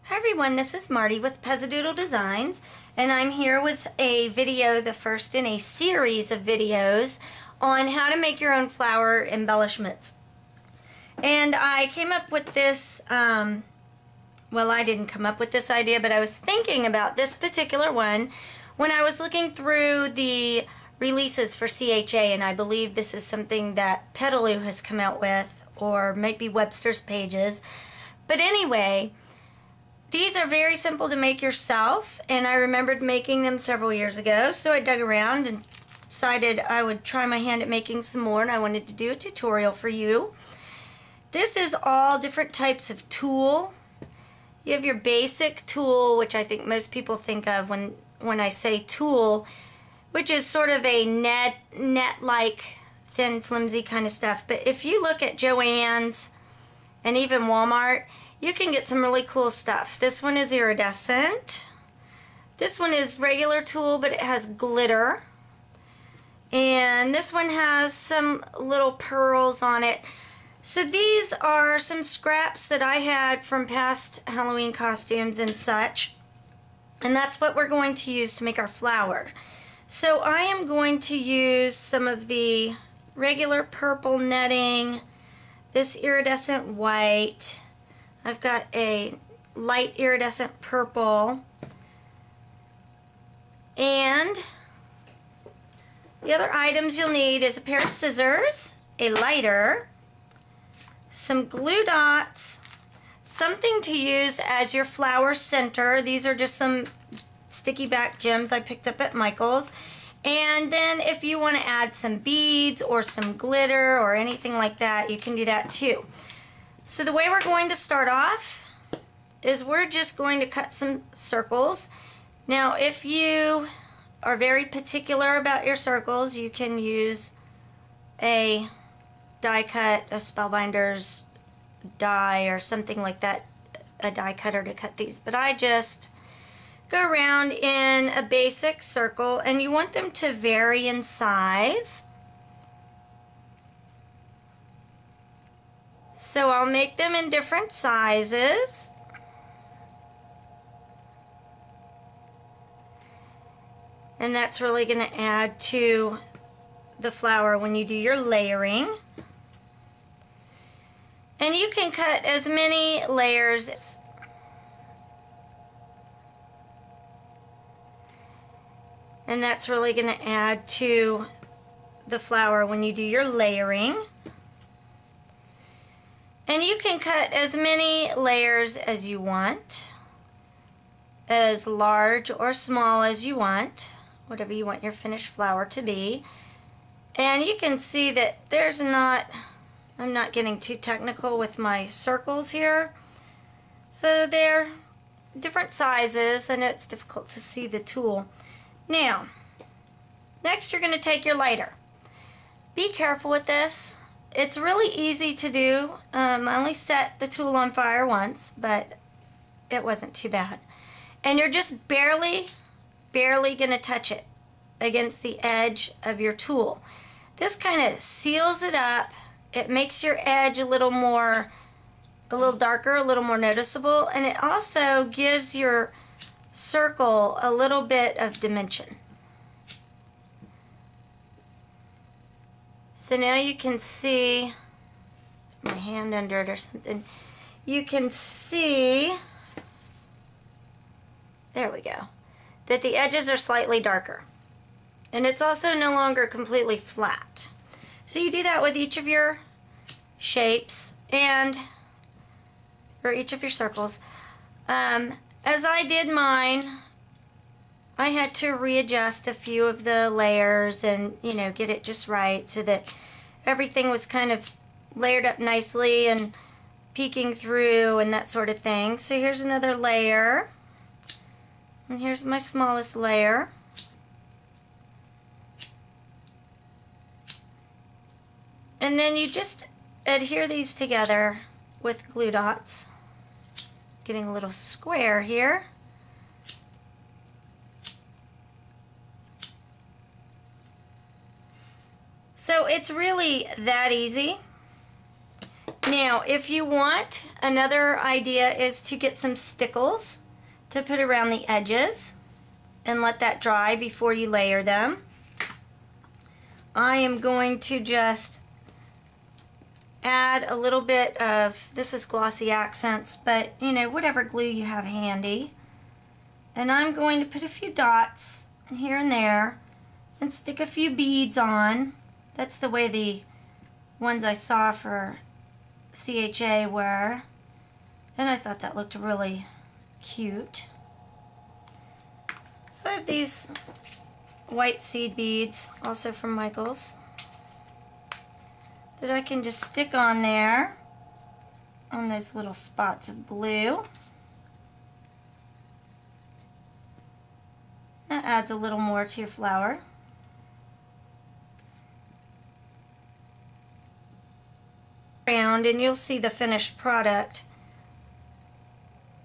Hi everyone, this is Marty with Pezzadoodle Designs, and I'm here with a video, the first in a series of videos on how to make your own flower embellishments. And I came up with this, well, I didn't come up with this idea, but I was thinking about this particular one when I was looking through the releases for CHA, and I believe this is something that Petaloo has come out with, or might be Webster's Pages. But anyway, these are very simple to make yourself, and I remembered making them several years ago, so I dug around and decided I would try my hand at making some more, and I wanted to do a tutorial for you. This is all different types of tulle. You have your basic tulle, which I think most people think of when I say tulle, which is sort of a net-like, thin, flimsy kind of stuff. But if you look at Joann's and even Walmart, you can get some really cool stuff. This one is iridescent. This one is regular tulle, but it has glitter. And this one has some little pearls on it. So these are some scraps that I had from past Halloween costumes and such. And that's what we're going to use to make our flower. So I am going to use some of the regular purple netting, this iridescent white. I've got a light iridescent purple, and the other items you'll need is a pair of scissors, a lighter, some glue dots, something to use as your flower center. These are just some sticky back gems I picked up at Michael's. And then if you want to add some beads or some glitter or anything like that, you can do that too. So the way we're going to start off is we're just going to cut some circles. Now if you are very particular about your circles, you can use a die cut, a Spellbinders die or something like that, a die cutter to cut these. But I just go around in a basic circle, and you want them to vary in size. So I'll make them in different sizes. And that's really going to add to the flower when you do your layering. And you can cut as many layers and that's really going to add to the flower when you do your layering. And you can cut as many layers as you want, as large or small as you want, whatever you want your finished flower to be. And you can see that I'm not getting too technical with my circles here. So they're different sizes. I know it's difficult to see the tulle. Now, next you're going to take your lighter. Be careful with this. It's really easy to do. I only set the tulle on fire once, but it wasn't too bad. And you're just barely going to touch it against the edge of your tulle. This kind of seals it up. It makes your edge a little darker, a little more noticeable, and it also gives your circle a little bit of dimension. So now you can see, my hand under it or something, you can see, there we go, that the edges are slightly darker. And it's also no longer completely flat. So you do that with each of your shapes or each of your circles. As I did mine, I had to readjust a few of the layers and, get it just right so that everything was kind of layered up nicely and peeking through and that sort of thing. So here's another layer, and here's my smallest layer. And then you just adhere these together with glue dots. Getting a little square here. So it's really that easy. Now, if you want, another idea is to get some stickles to put around the edges and let that dry before you layer them. I am going to just add a little bit of, this is Glossy Accents, but you know, whatever glue you have handy. And I'm going to put a few dots here and there and stick a few beads on. That's the way the ones I saw for CHA were. And I thought that looked really cute. So I have these white seed beads, also from Michaels, that I can just stick on there on those little spots of glue. That adds a little more to your flower. And you'll see the finished product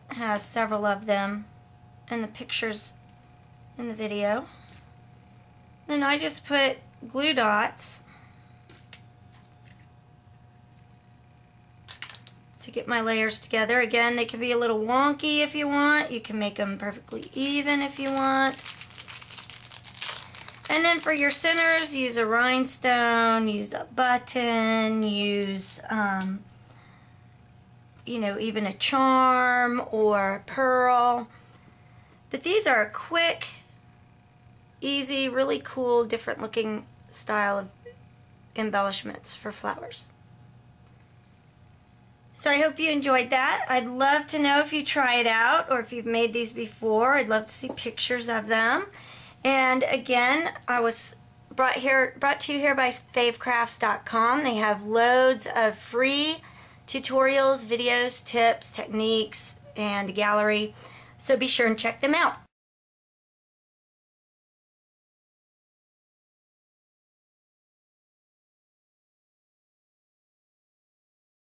has several of them in the pictures in the video. Then I just put glue dots to get my layers together. Again, they can be a little wonky if you want. You can make them perfectly even if you want. And then for your centers, use a rhinestone, use a button, use, you know, even a charm or a pearl. But these are a quick, easy, really cool, different looking style of embellishments for flowers. So I hope you enjoyed that. I'd love to know if you try it out or if you've made these before. I'd love to see pictures of them. And again, I was brought to you here by favecrafts.com. They have loads of free tutorials, videos, tips, techniques, and a gallery. So be sure and check them out.